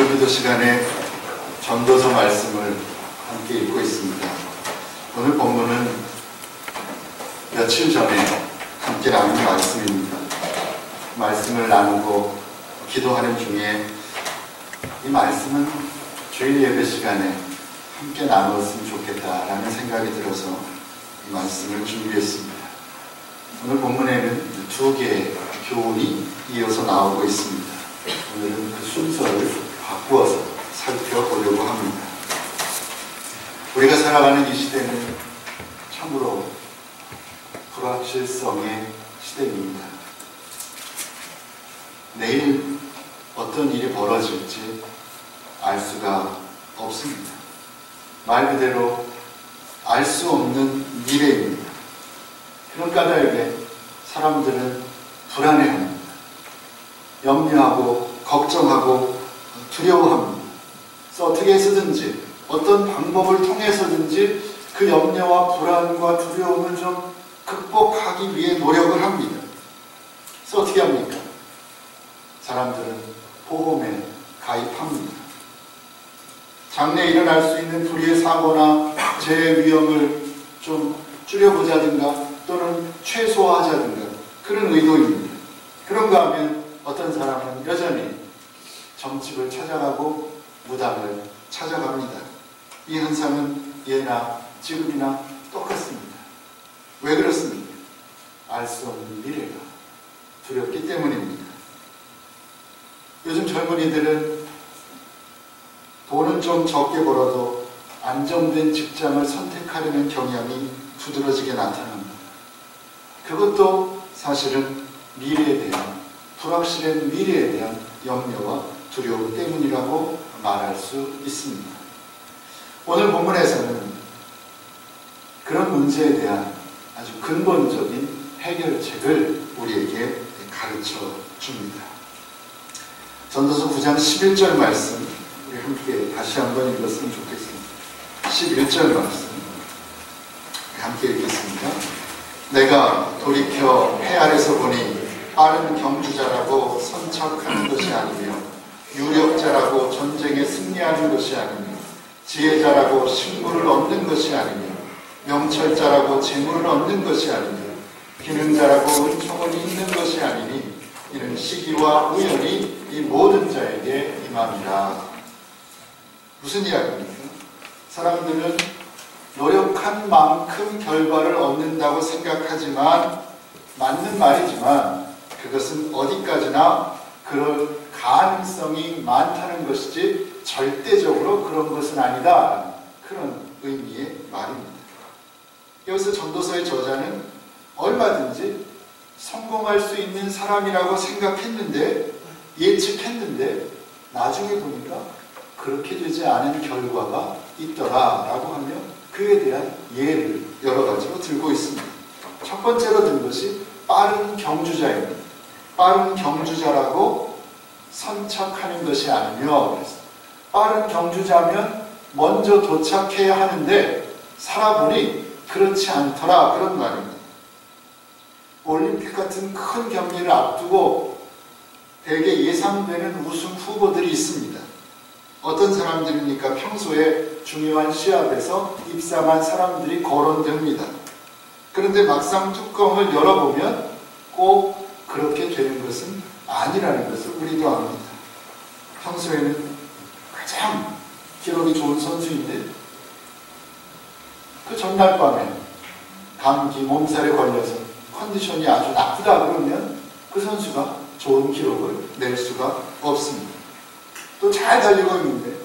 오늘 기도 시간에 전도서 말씀을 함께 읽고 있습니다. 오늘 본문은 며칠 전에 함께 나눈 말씀입니다. 말씀을 나누고 기도하는 중에 이 말씀은 주일 예배 시간에 함께 나누었으면 좋겠다라는 생각이 들어서 이 말씀을 준비했습니다. 오늘 본문에는 두 개의 교훈이 이어서 나오고 있습니다. 오늘은 그 순서를 바꾸어서 살펴보려고 합니다. 우리가 살아가는 이 시대는 참으로 불확실성의 시대입니다. 내일 어떤 일이 벌어질지 알 수가 없습니다. 말 그대로 알 수 없는 미래입니다. 그런 까닭에 사람들은 불안해합니다. 염려하고 걱정하고 두려워합니다. 그래서 어떻게 해서든지 어떤 방법을 통해서든지 그 염려와 불안과 두려움을 좀 극복하기 위해 노력을 합니다. 그래서 어떻게 합니까? 사람들은 보험에 가입합니다. 장래에 일어날 수 있는 불의의 사고나 재해 위험을 좀 줄여보자든가 또는 최소화하자든가 그런 의도입니다. 그런가 하면 어떤 사람은 여전히 점집을 찾아가고 무당을 찾아갑니다. 이 현상은 예나 지금이나 똑같습니다. 왜 그렇습니까? 알 수 없는 미래가 두렵기 때문입니다. 요즘 젊은이들은 돈은 좀 적게 벌어도 안정된 직장을 선택하려는 경향이 두드러지게 나타납니다. 그것도 사실은 미래에 대한, 불확실한 미래에 대한 염려와 두려움 때문이라고 말할 수 있습니다. 오늘 본문에서는 그런 문제에 대한 아주 근본적인 해결책을 우리에게 가르쳐 줍니다. 전도서 9장 11절 말씀 우리 함께 다시 한번 읽었으면 좋겠습니다. 11절 말씀 함께 읽겠습니다. 내가 돌이켜 해 아래서 보니 빠른 경주자라고 선착하는 것이 아니며 유력자라고 전쟁에 승리하는 것이 아니며 지혜자라고 신분을 얻는 것이 아니며 명철자라고 재물을 얻는 것이 아니며 기능자라고 은총을 잇는 것이 아니니 이는 시기와 우연이 이 모든 자에게 임함이라. 무슨 이야기입니까? 사람들은 노력한 만큼 결과를 얻는다고 생각하지만 맞는 말이지만 그것은 어디까지나 그럴 가능성이 많다는 것이지 절대적으로 그런 것은 아니다. 그런 의미의 말입니다. 여기서 전도서의 저자는 얼마든지 성공할 수 있는 사람이라고 생각했는데 예측했는데 나중에 보니까 그렇게 되지 않은 결과가 있더라라고 하며 그에 대한 예를 여러 가지로 들고 있습니다. 첫 번째로 든 것이 빠른 경주자입니다. 빠른 경주자라고 선착하는 것이 아니며 빠른 경주자면 먼저 도착해야 하는데 살아보니 그렇지 않더라 그런 말입니다. 올림픽 같은 큰 경기를 앞두고 대개 예상되는 우승 후보들이 있습니다. 어떤 사람들입니까? 평소에 중요한 시합에서 입상한 사람들이 거론됩니다. 그런데 막상 뚜껑을 열어보면 꼭 그렇게 되는 것은 아니라는 것을 우리도 압니다. 평소에는 가장 기록이 좋은 선수인데 그 전날 밤에 감기, 몸살에 걸려서 컨디션이 아주 나쁘다 그러면 그 선수가 좋은 기록을 낼 수가 없습니다. 또 잘 달리고 있는데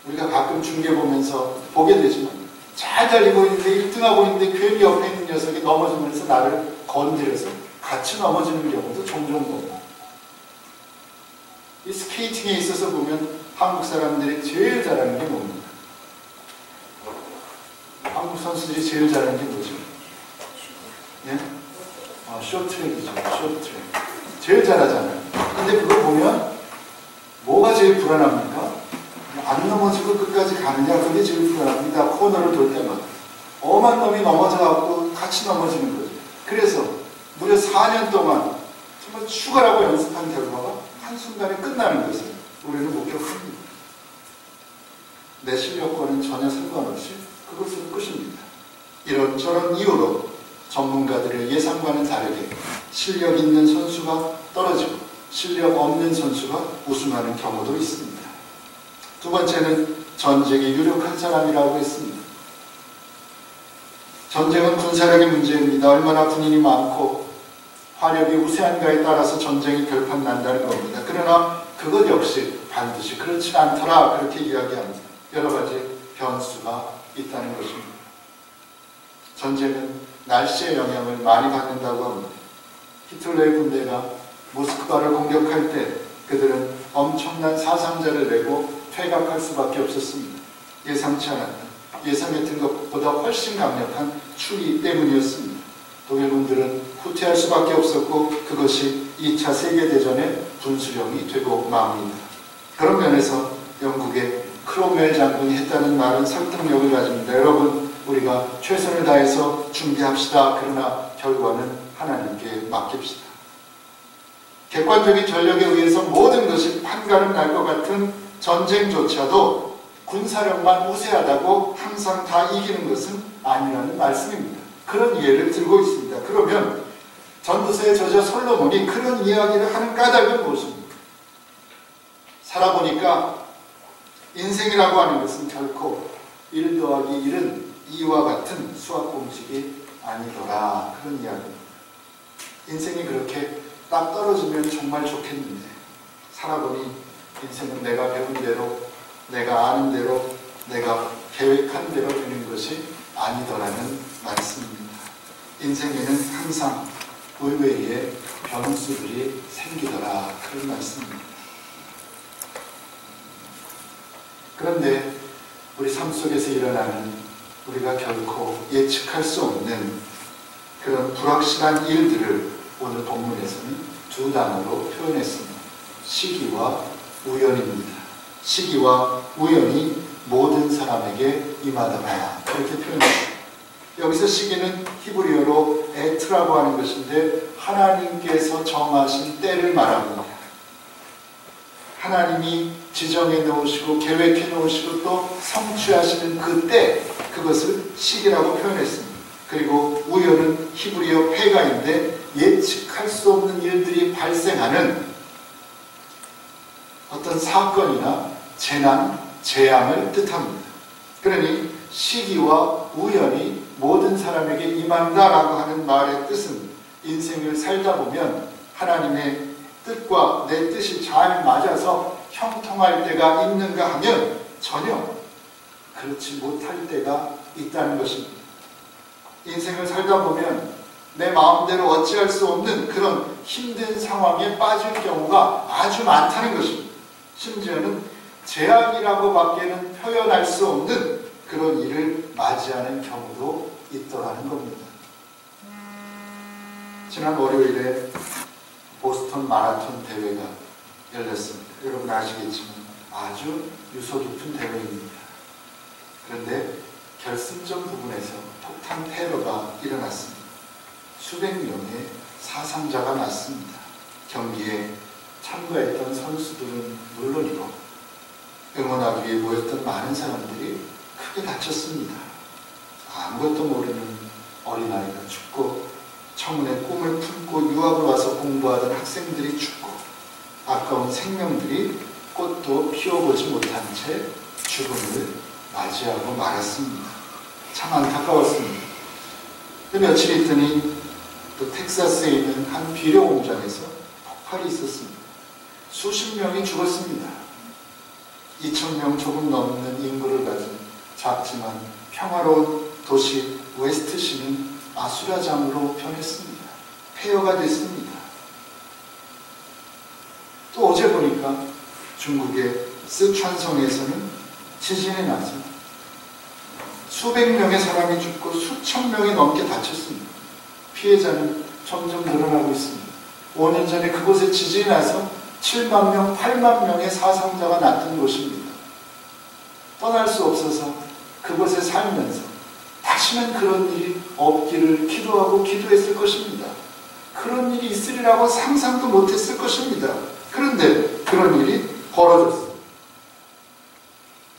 우리가 가끔 중계 보면서 보게 되지만 잘 달리고 있는데 1등하고 있는데 괜히 옆에 있는 녀석이 넘어지면서 나를 건드려서 같이 넘어지는 경우도 종종 봅니다. 이 스케이팅에 있어서 보면 한국 사람들이 제일 잘하는 게 뭡니까? 한국 선수들이 제일 잘하는 게 뭐죠? 예? 쇼트트랙이죠. 쇼트트랙. 제일 잘하잖아요. 근데 그거 보면 뭐가 제일 불안합니까? 안 넘어지고 끝까지 가느냐, 그게 제일 불안합니다. 코너를 돌 때마다. 엄한 놈이 넘어져갖고 같이 넘어지는 거죠. 그래서 무려 4년 동안 정말 죽어라고 연습한 결과가 한순간에 끝나는 것을 우리는 목격합니다. 내 실력과는 전혀 상관없이 그것은 끝입니다. 이런저런 이유로 전문가들의 예상과는 다르게 실력 있는 선수가 떨어지고 실력 없는 선수가 우승하는 경우도 있습니다. 두 번째는 전쟁에 유력한 사람이라고 했습니다. 전쟁은 군사력의 문제입니다. 얼마나 군인이 많고 화력이 우세한가에 따라서 전쟁이 결판 난다는 겁니다. 그러나 그것 역시 반드시 그렇지 않더라 그렇게 이야기합니다. 여러 가지 변수가 있다는 것입니다. 전쟁은 날씨의 영향을 많이 받는다고 합니다. 히틀러의 군대가 모스크바를 공격할 때 그들은 엄청난 사상자를 내고 퇴각할 수밖에 없었습니다. 예상치 않았다. 예상했던 것보다 훨씬 강력한 추위 때문이었습니다. 독일군들은 후퇴할 수밖에 없었고 그것이 2차 세계대전의 분수령이 되고 맙니다. 그런 면에서 영국의 크롬웰 장군이 했다는 말은 설득력을 가집니다. 여러분, 우리가 최선을 다해서 준비합시다. 그러나 결과는 하나님께 맡깁시다. 객관적인 전력에 의해서 모든 것이 판가름 날 것 같은 전쟁조차도 군사력만 우세하다고 항상 다 이기는 것은 아니라는 말씀입니다. 그런 이해를 들고 있습니다. 그러면 전도서의 저자 솔로몬이 그런 이야기를 하는 까닭은 무엇입니까? 살아보니까 인생이라고 하는 것은 결코 1 더하기 1은 2와 같은 수학 공식이 아니더라. 그런 이야기입니다. 인생이 그렇게 딱 떨어지면 정말 좋겠는데 살아보니 인생은 내가 배운 대로, 내가 아는 대로, 내가 계획한 대로 되는 것이 아니더라는 말씀입니다. 인생에는 항상 의외의 변수들이 생기더라. 그런 말씀입니다. 그런데 우리 삶 속에서 일어나는 우리가 결코 예측할 수 없는 그런 불확실한 일들을 오늘 본문에서는 두 단어로 표현했습니다. 시기와 우연입니다. 시기와 우연이 모든 사람에게 임하더라. 그렇게 표현합니다. 여기서 시기는 히브리어로 에트라고 하는 것인데 하나님께서 정하신 때를 말합니다. 하나님이 지정해 놓으시고 계획해 놓으시고 또 성취하시는 그 때, 그것을 시기라고 표현했습니다. 그리고 우연은 히브리어 페가인데 예측할 수 없는 일들이 발생하는 어떤 사건이나 재난, 재앙을 뜻합니다. 그러니 시기와 우연이 모든 사람에게 임한다라고 하는 말의 뜻은 인생을 살다 보면 하나님의 뜻과 내 뜻이 잘 맞아서 형통할 때가 있는가 하면 전혀 그렇지 못할 때가 있다는 것입니다. 인생을 살다 보면 내 마음대로 어찌할 수 없는 그런 힘든 상황에 빠질 경우가 아주 많다는 것입니다. 심지어는 재앙이라고 밖에는 표현할 수 없는 그런 일을 맞이하는 경우도 있더라는 겁니다. 지난 월요일에 보스턴 마라톤 대회가 열렸습니다. 여러분 아시겠지만 아주 유서 깊은 대회입니다. 그런데 결승전 부분에서 폭탄 테러가 일어났습니다. 수백 명의 사상자가 났습니다. 경기에 참가했던 선수들은 물론이고 응원하기 위해 모였던 많은 사람들이 크게 다쳤습니다. 아무것도 모르는 어린아이가 죽고 청운의 꿈을 품고 유학을 와서 공부하던 학생들이 죽고 아까운 생명들이 꽃도 피워보지 못한 채 죽음을 맞이하고 말았습니다. 참 안타까웠습니다. 며칠 있더니 또 텍사스에 있는 한 비료 공장에서 폭발이 있었습니다. 수십 명이 죽었습니다. 2,000명 조금 넘는 인구를 가진 작지만 평화로운 도시 웨스트시는 아수라장으로 변했습니다. 폐허가 됐습니다. 또 어제 보니까 중국의 쓰촨성에서는 지진이 나서 수백 명의 사람이 죽고 수천 명이 넘게 다쳤습니다. 피해자는 점점 늘어나고 있습니다. 5년 전에 그곳에 지진이 나서 7만 명, 8만 명의 사상자가 났던 곳입니다. 떠날 수 없어서 그곳에 살면서 다시는 그런 일이 없기를 기도하고 기도했을 것입니다. 그런 일이 있으리라고 상상도 못했을 것입니다. 그런데 그런 일이 벌어졌습니다.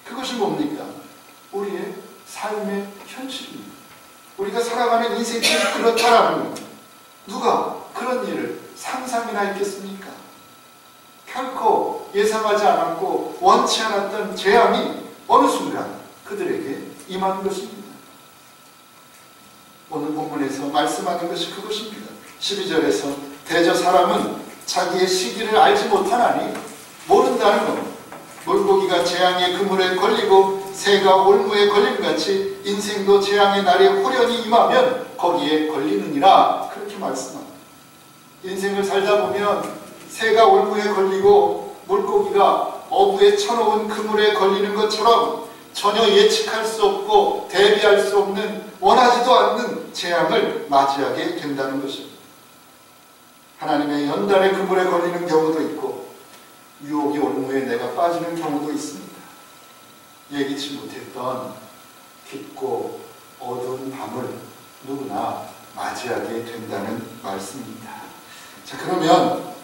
그것이 뭡니까? 우리의 삶의 현실입니다. 우리가 살아가는 인생이 그렇다라는 겁니다. 누가 그런 일을 상상이나 했겠습니까? 결코 예상하지 않았고 원치 않았던 재앙이 어느 순간 그들에게 임한 것입니다. 오늘 본문에서 말씀하는 것이 그것입니다. 12절에서 대저 사람은 자기의 시기를 알지 못하나니 모른다는 겁니다. 물고기가 재앙의 그물에 걸리고 새가 올무에 걸림같이 인생도 재앙의 날에 호련히 임하면 거기에 걸리느니라. 그렇게 말씀합니다. 인생을 살다 보면 새가 올무에 걸리고 물고기가 어부에 쳐놓은 그물에 걸리는 것처럼 전혀 예측할 수 없고 대비할 수 없는 원하지도 않는 재앙을 맞이하게 된다는 것입니다. 하나님의 연단의 그물에 걸리는 경우도 있고 유혹의 올무에 내가 빠지는 경우도 있습니다. 예기치 못했던 깊고 어두운 밤을 누구나 맞이하게 된다는 말씀입니다. 자, 그러면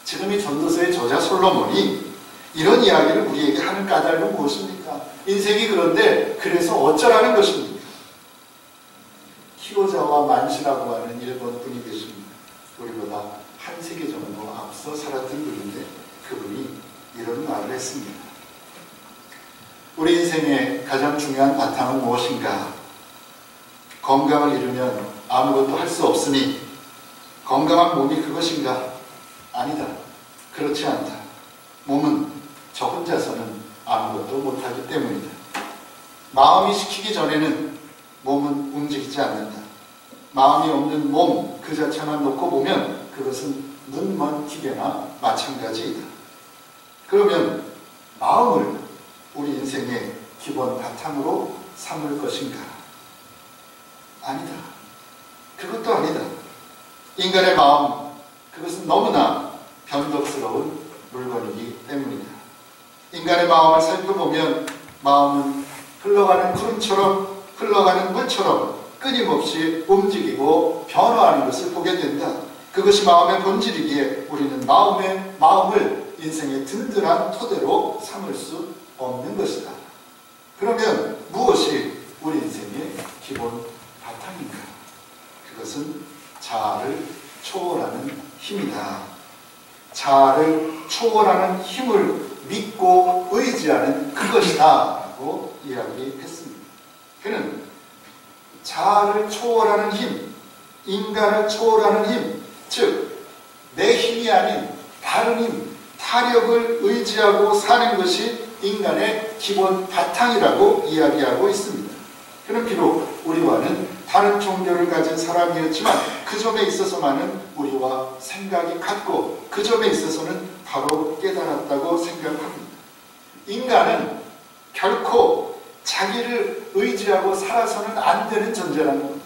지금 이 전도서의 저자 솔로몬이 이런 이야기를 우리에게 하는 까닭은 무엇입니까? 인생이 그런데 그래서 어쩌라는 것입니까? 키오자와 만시라고 하는 일본 분이 계십니다. 우리보다 한 세기 정도 앞서 살았던 분인데 그분이 이런 말을 했습니다. 우리 인생의 가장 중요한 바탕은 무엇인가? 건강을 잃으면 아무것도 할 수 없으니 건강한 몸이 그것인가? 아니다. 그렇지 않다. 몸은 저 혼자서는 아무것도 못하기 때문이다. 마음이 시키기 전에는 몸은 움직이지 않는다. 마음이 없는 몸 그 자체만 놓고 보면 그것은 눈먼 기계나 마찬가지이다. 그러면 마음을 우리 인생의 기본 바탕으로 삼을 것인가? 아니다. 그것도 아니다. 인간의 마음, 그것은 너무나 변덕스러운 물건이기 때문이다. 인간의 마음을 살펴보면 마음은 흘러가는 구름처럼 흘러가는 물처럼 끊임없이 움직이고 변화하는 것을 보게 된다. 그것이 마음의 본질이기에 우리는 마음을 인생의 든든한 토대로 삼을 수 없는 것이다. 그러면 무엇이 우리 인생의 기본 바탕인가? 그것은 자아를 초월하는 힘이다. 자아를 초월하는 힘을 믿고 의지하는 그것이다 라고 이야기했습니다. 그는 자아를 초월하는 힘, 인간을 초월하는 힘, 즉 내 힘이 아닌 다른 힘, 타력을 의지하고 사는 것이 인간의 기본 바탕이라고 이야기하고 있습니다. 그는 비록 우리와는 다른 종교를 가진 사람이었지만 그 점에 있어서만은 우리와 생각이 같고 그 점에 있어서는 바로 깨달았다고 생각합니다. 인간은 결코 자기를 의지하고 살아서는 안 되는 존재라는 겁니다.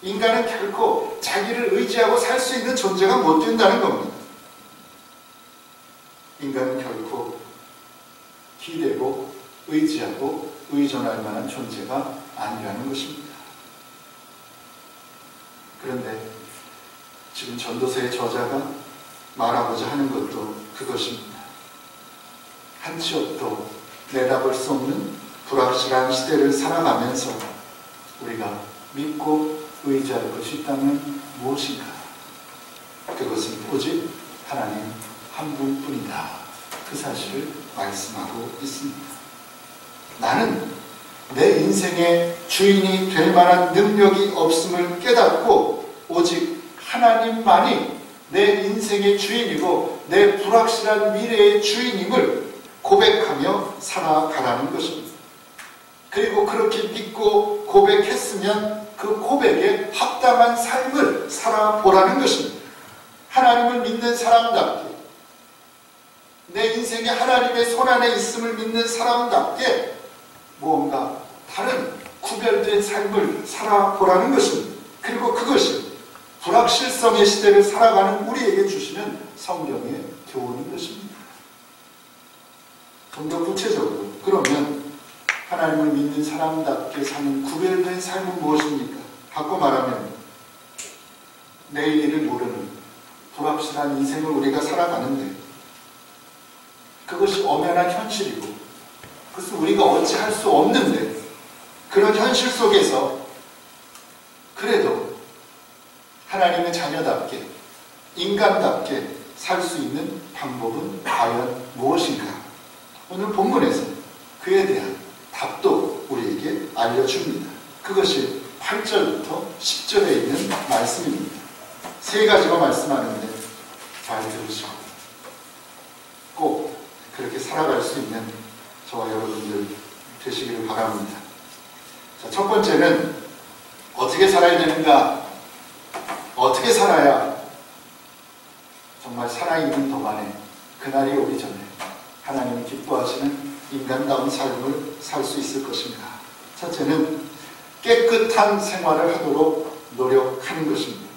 인간은 결코 자기를 의지하고 살 수 있는 존재가 못 된다는 겁니다. 인간은 결코 기대고 의지하고 의존할 만한 존재가 아니라는 것입니다. 그런데 지금 전도서의 저자가 말하고자 하는 것도 그것입니다. 한치 앞도 내다볼 수 없는 불확실한 시대를 살아가면서 우리가 믿고 의지할 것이 있다면 무엇인가? 그것은 오직 하나님 한 분뿐이다. 그 사실을 말씀하고 있습니다. 나는 내 인생의 주인이 될 만한 능력이 없음을 깨닫고 오직 하나님만이 내 인생의 주인이고 내 불확실한 미래의 주인임을 고백하며 살아가라는 것입니다. 그리고 그렇게 믿고 고백했으면 그 고백에 합당한 삶을 살아보라는 것입니다. 하나님을 믿는 사람답게, 내 인생에 하나님의 손안에 있음을 믿는 사람답게 무언가 다른 구별된 삶을 살아보라는 것입니다. 그리고 그것이 불확실성의 시대를 살아가는 우리에게 주시는 성경의 교훈인 것입니다. 좀 더 구체적으로 그러면 하나님을 믿는 사람답게 사는 구별된 삶은 무엇입니까? 바꿔 말하면 내일 일을 모르는 불확실한 인생을 우리가 살아가는데 그 그것이 엄연한 현실이고 그것은 우리가 어찌할 수 없는데 그런 현실 속에서 그래도 하나님의 자녀답게 인간답게 살 수 있는 방법은 과연 무엇인가? 오늘 본문에서 그에 대한 답도 우리에게 알려줍니다. 그것이 8절부터 10절에 있는 말씀입니다. 세 가지로 말씀하는데 잘 들으시고 꼭 그렇게 살아갈 수 있는 저와 여러분들 되시기를 바랍니다. 자, 첫 번째는 어떻게 살아야 되는가? 어떻게 살아야 정말 살아있는 동안에 그날이 오기 전에 하나님이 기뻐하시는 인간다운 삶을 살 수 있을 것입니다. 첫째는 깨끗한 생활을 하도록 노력하는 것입니다.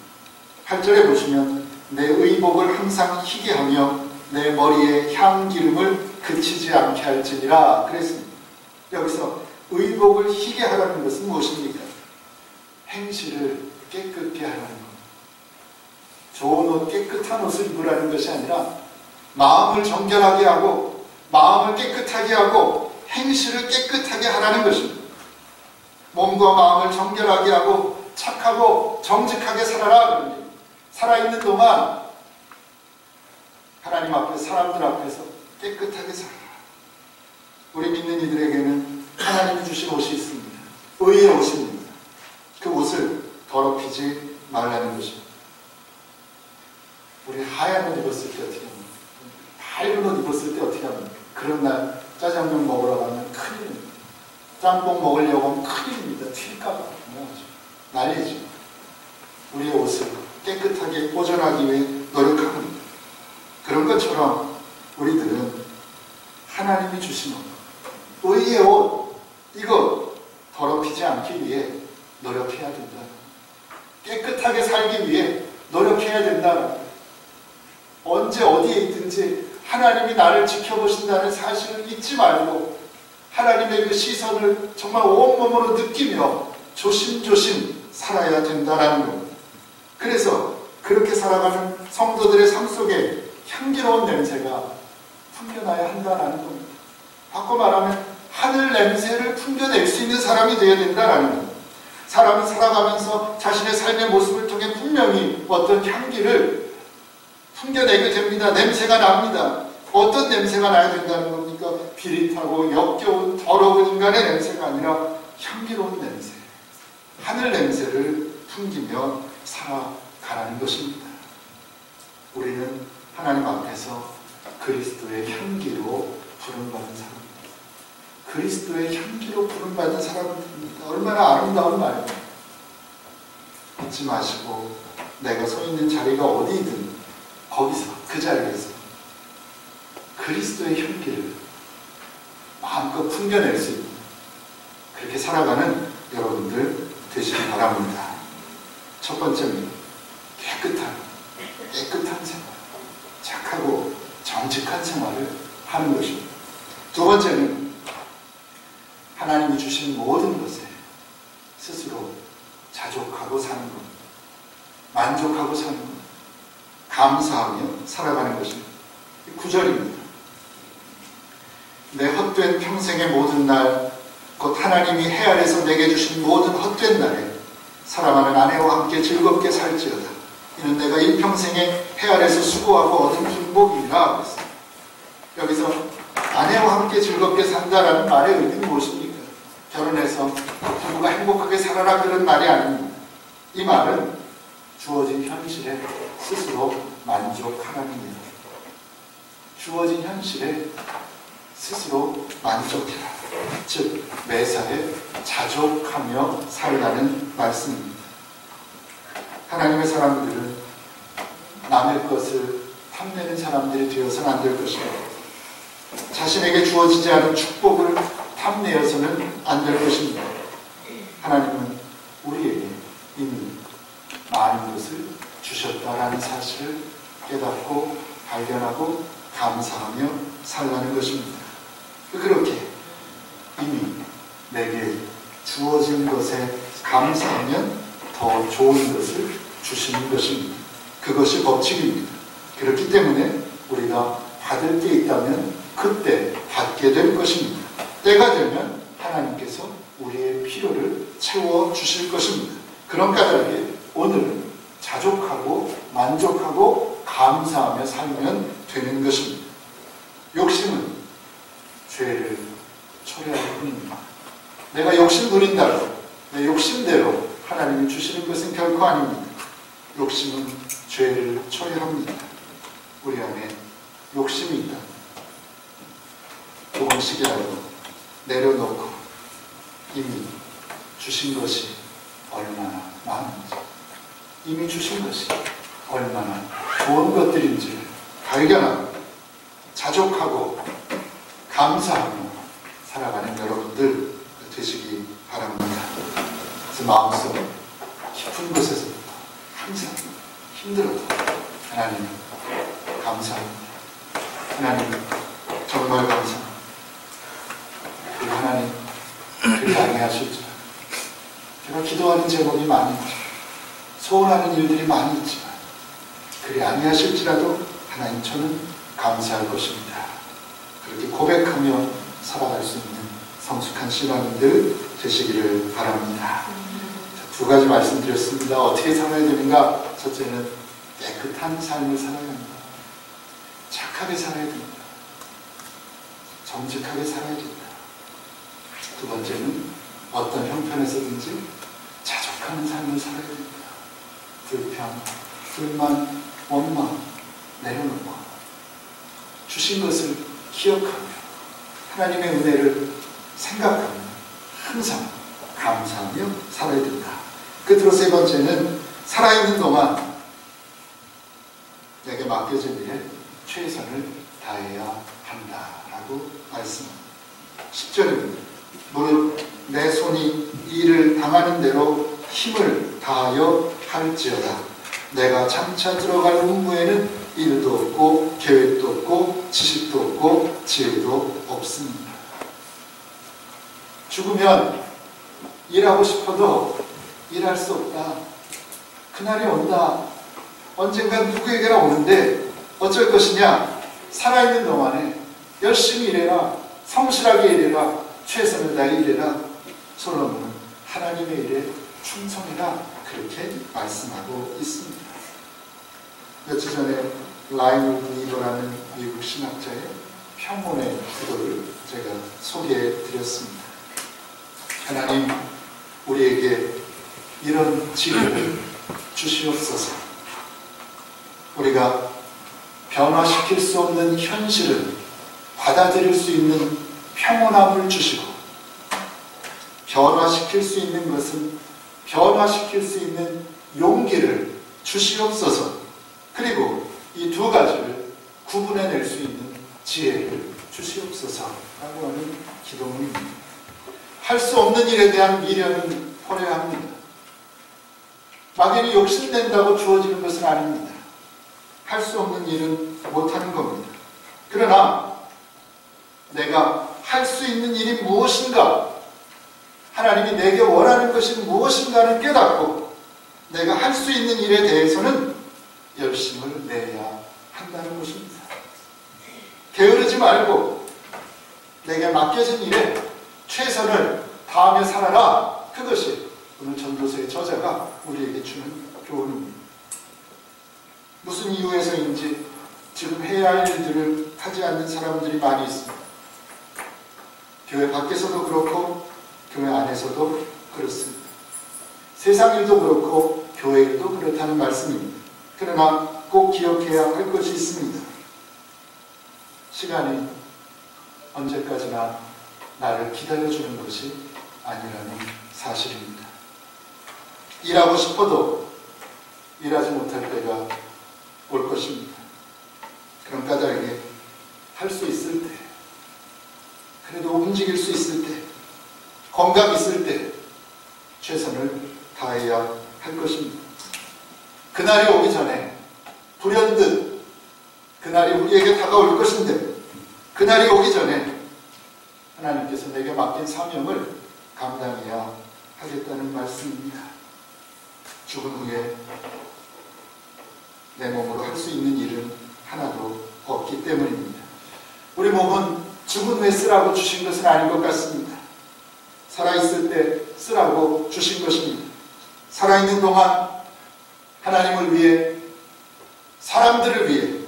8절에 보시면 내 의복을 항상 희게 하며 내 머리에 향기름을 그치지 않게 할지니라 그랬습니다. 여기서 의복을 희게 하라는 것은 무엇입니까? 행실을 깨끗게 하라는 것. 좋은 옷, 깨끗한 옷을 입으라는 것이 아니라 마음을 정결하게 하고 마음을 깨끗하게 하고 행실을 깨끗하게 하라는 것입니다. 몸과 마음을 정결하게 하고 착하고 정직하게 살아라 그럽니다. 살아있는 동안 하나님 앞에 사람들 앞에서 깨끗하게 살아라. 우리 믿는 이들에게는 하나님이 주신 옷이 있습니다. 의의 옷입니다. 그 옷을 더럽히지 말라는 것입니다. 우리 하얀 옷 입었을 때 어떻게 합니까? 밝은 옷 입었을 때 어떻게 합니까? 그런 날 짜장면 먹으러 가면 큰일입니다. 짬뽕 먹으려고 하면 큰일입니다. 튈까봐 난리죠. 우리의 옷을 깨끗하게 보존하기 위해 노력합니다. 그런 것처럼 우리들은 하나님이 주신 옷, 의의 옷, 이거 더럽히지 않기 위해 노력해야 된다. 깨끗하게 살기 위해 노력해야 된다. 언제 어디에 있든지 하나님이 나를 지켜보신다는 사실을 잊지 말고 하나님의 그 시선을 정말 온몸으로 느끼며 조심조심 살아야 된다는 겁니다. 그래서 그렇게 살아가는 성도들의 삶 속에 향기로운 냄새가 풍겨나야 한다는 겁니다. 바꿔 말하면 하늘 냄새를 풍겨낼 수 있는 사람이 되어야 된다는 겁니다. 사람이 살아가면서 자신의 삶의 모습을 통해 분명히 어떤 향기를 풍겨내게 됩니다. 냄새가 납니다. 어떤 냄새가 나야 된다는 겁니까? 비릿하고 역겨운 더러운 인간의 냄새가 아니라 향기로운 냄새, 하늘 냄새를 풍기며 살아가라는 것입니다. 우리는 하나님 앞에서 그리스도의 향기로 부름받은 사람입니다. 그리스도의 향기로 부름받은 사람입니다. 얼마나 아름다운 말입니다. 잊지 마시고 내가 서 있는 자리가 어디든 거기서 그 자리에서 그리스도의 향기를 마음껏 풍겨낼 수 있는 그렇게 살아가는 여러분들 되시기 바랍니다. 첫 번째는 깨끗한 생활, 착하고 정직한 생활을 하는 것입니다. 두 번째는 하나님이 주신 모든 것에 스스로 자족하고 사는 것, 만족하고 사는 것, 감사하며 살아가는 것입니다. 9절입니다. 내 헛된 평생의 모든 날, 곧 하나님이 해 아래서 내게 주신 모든 헛된 날에 사랑하는 아내와 함께 즐겁게 살지어다. 이는 내가 일평생에 해 아래서 수고하고 얻은 중복이라 그랬습니다. 여기서 아내와 함께 즐겁게 산다라는 말의 의미는 무엇입니까? 결혼해서 부부가 행복하게 살아라 그런 말이 아닙니다. 이 말은 주어진 현실에 스스로 만족하라는 겁니다. 주어진 현실에 스스로 만족해라. 즉 매사에 자족하며 살라는 말씀입니다. 하나님의 사람들은 남의 것을 탐내는 사람들이 되어서는 안 될 것입니다. 자신에게 주어지지 않은 축복을 탐내어서는 안 될 것입니다. 하나님은 우리에게 이미 많은 것을 주셨다라는 사실을 깨닫고 발견하고 감사하며 살라는 것입니다. 그렇게 이미 내게 주어진 것에 감사하면 더 좋은 것을 주시는 것입니다. 그것이 법칙입니다. 그렇기 때문에 우리가 받을 게 있다면 그때 받게 될 것입니다. 때가 되면 하나님께서 우리의 필요를 채워주실 것입니다. 그런 까닭에 오늘은 자족하고 만족하고 감사하며 살면 되는 것입니다. 욕심은 죄를 초래할 뿐입니다. 내가 욕심 부린다고 내 욕심대로 하나님이 주시는 것은 결코 아닙니다. 욕심은 죄를 초래합니다. 우리 안에 욕심이 있다. 조금씩이라도 내려놓고 이미 주신 것이 얼마나 많은지, 이미 주신 것이 얼마나 좋은 것들인지를 발견하고 자족하고 감사하며 살아가는 여러분들 되시기 바랍니다. 그래서 마음속 깊은 곳에서부터 항상 힘들어도 하나님 감사합니다. 하나님 정말 감사합니다. 그 하나님 그리 아니하실 줄 제가 기도하는 제목이 많이 있지만 소원하는 일들이 많이 있지만 그리 아니하실지라도 하나님 저는 감사할 것입니다. 그렇게 고백하며 살아갈 수 있는 성숙한 신앙인들 되시기를 바랍니다. 두 가지 말씀드렸습니다. 어떻게 살아야 되는가? 첫째는 깨끗한 삶을 살아야 합니다. 착하게 살아야 됩니다. 정직하게 살아야 됩니다. 두 번째는 어떤 형편에서든지 자족하는 삶을 살아야 됩니다. 불평, 불만, 원망 내려놓고 주신 것을 기억하며 하나님의 은혜를 생각하며 항상 감사하며 살아야 된다. 끝으로 세 번째는 살아있는 동안 내게 맡겨진 일에 최선을 다해야 한다라고 말씀합니다. 10절입니다. 무릇 내 손이 일을 당하는 대로 힘을 다하여 할지어다. 내가 장차 들어갈 음부에는 일도 없고 계획도 없고 지식도 없고 지혜도 없습니다. 죽으면 일하고 싶어도 일할 수 없다. 그날이 온다. 언젠간 누구에게나 오는데 어쩔 것이냐? 살아있는 동안에 열심히 일해라. 성실하게 일해라. 최선을 다해 일해라. 솔로몬은 하나님의 일에 충성해라. 그렇게 말씀하고 있습니다. 며칠 전에 라이널드 니버라는 미국 신학자의 평론의 기도를 제가 소개해 드렸습니다. 하나님, 우리에게 이런 지혜를 주시옵소서. 우리가 변화시킬 수 없는 현실을 받아들일 수 있는 평온함을 주시고, 변화시킬 수 있는 것은 변화시킬 수 있는 용기를 주시옵소서. 그리고 이 두 가지를 구분해낼 수 있는 지혜를 주시옵소서라고 하는 기도문입니다. 할 수 없는 일에 대한 미련은 버려야 합니다. 막연히 욕심낸다고 주어지는 것은 아닙니다. 할 수 없는 일은 못하는 겁니다. 그러나 내가 할 수 있는 일이 무엇인가, 하나님이 내게 원하는 것이 무엇인가를 깨닫고 내가 할 수 있는 일에 대해서는 열심을 내야 한다는 것입니다. 게으르지 말고 내게 맡겨진 일에 최선을 다하며 살아라. 그것이 오늘 전도서의 저자가 우리에게 주는 교훈입니다. 무슨 이유에서인지 지금 해야 할 일들을 하지 않는 사람들이 많이 있습니다. 교회 밖에서도 그렇고 교회 안에서도 그렇습니다. 세상 일도 그렇고 교회 일도 그렇다는 말씀입니다. 그러나 꼭 기억해야 할 것이 있습니다. 시간이 언제까지나 나를 기다려주는 것이 아니라는 사실입니다. 일하고 싶어도 일하지 못할 때가 올 것입니다. 그런 까닭에 할 수 있을 때, 그래도 움직일 수 있을 때, 건강 있을 때 최선을 다해야 할 것입니다. 그날이 오기 전에 불현듯 그날이 우리에게 다가올 것인데, 그날이 오기 전에 하나님께서 내게 맡긴 사명을 감당해야 하겠다는 말씀입니다. 죽은 후에 내 몸으로 할 수 있는 일은 하나도 없기 때문입니다. 우리 몸은 죽은 후에 쓰라고 주신 것은 아닌 것 같습니다. 살아있을 때 쓰라고 주신 것입니다. 살아있는 동안 하나님을 위해, 사람들을 위해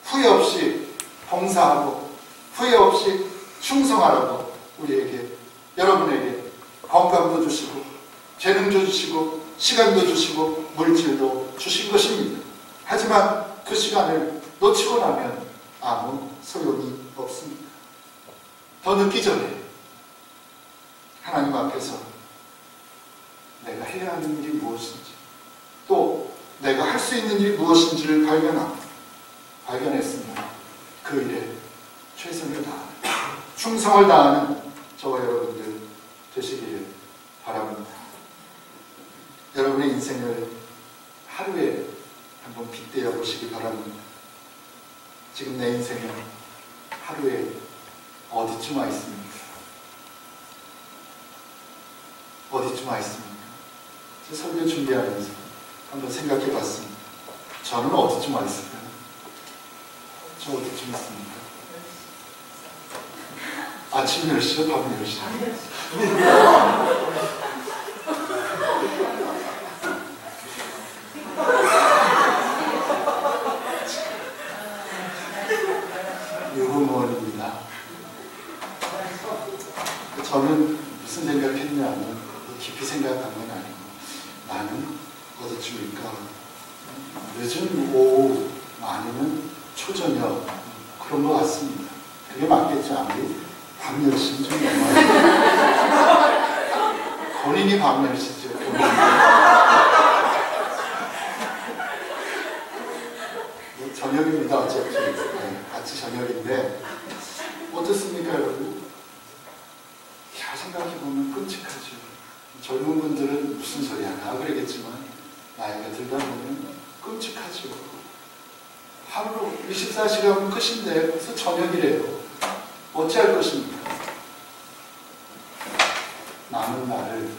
후회 없이 봉사하고 후회 없이 충성하라고 우리에게, 여러분에게 건강도 주시고 재능도 주시고 시간도 주시고 물질도 주신 것입니다. 하지만 그 시간을 놓치고 나면 아무 소용이 없습니다. 더 늦기 전에 하나님 앞에서 내가 해야 하는 일이 무엇인지, 또 내가 할 수 있는 일이 무엇인지를 발견했으면 그 일에 최선을 다하는, 충성을 다하는 저와 여러분들 되시기를 바랍니다. 여러분의 인생을 하루에 한번 빗대어 보시기 바랍니다. 지금 내 인생은 하루에 어디쯤 와 있습니까? 어디쯤 와 있습니까? 제 설교 준비하면서 한번 생각해 봤습니다. 저는 어디쯤 와 있을까요? 저 어디쯤 있습니까? 아침 10시요? 밤 10시요? 유부모입니다. 저는 무슨 생각했냐면 깊이 생각한 건 아니고, 나는 어디쯤일까? 늦은 오후 아니면 초저녁, 그런 것 같습니다. 그게 맞겠죠? 아무리 밤 10시는 좀 너무하죠. 본인이 밤 10시죠. 저녁입니다. 어차피 같이 저녁인데 어떻습니까, 여러분? 잘 생각해보면 끔찍하죠. 젊은 분들은 무슨 소리 하나 그러겠지만 나이가 들다 보면 끔찍하죠. 하루 24시간 끝인데 벌써 저녁이래요. 어찌할 것입니까? 남은 날을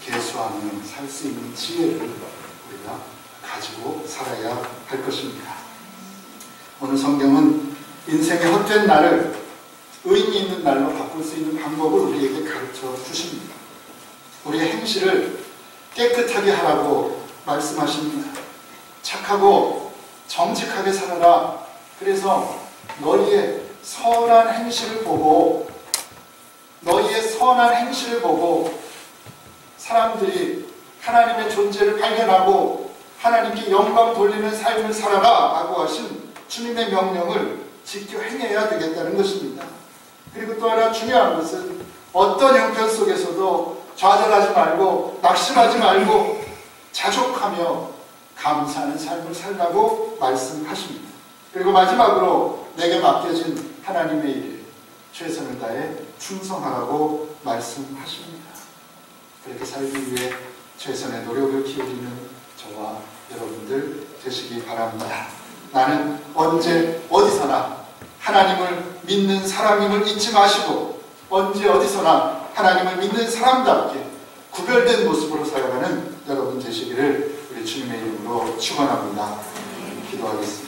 계수하며 살 수 있는 지혜를 우리가 가지고 살아야 할 것입니다. 오늘 성경은 인생의 헛된 날을 의미 있는 날로 바꿀 수 있는 방법을 우리에게 가르쳐 주십니다. 우리의 행실을 깨끗하게 하라고 말씀하십니다. 착하고 정직하게 살아라. 그래서 너희의 선한 행실을 보고, 사람들이 하나님의 존재를 발견하고 하나님께 영광 돌리는 삶을 살아라 라고 하신 주님의 명령을 지켜 행해야 되겠다는 것입니다. 그리고 또 하나 중요한 것은 어떤 형편 속에서도 좌절하지 말고 낙심하지 말고 자족하며 감사하는 삶을 살라고 말씀하십니다. 그리고 마지막으로 내게 맡겨진 하나님의 일에 최선을 다해 충성하라고 말씀하십니다. 그렇게 살기 위해 최선의 노력을 기울이는 저와 여러분들 되시기 바랍니다. 나는 언제 어디서나 하나님을 믿는 사람임을 잊지 마시고, 언제 어디서나 하나님을 믿는 사람답게 구별된 모습으로 살아가는 여러분 되시기를 우리 주님의 이름으로 축원합니다. 기도하겠습니다.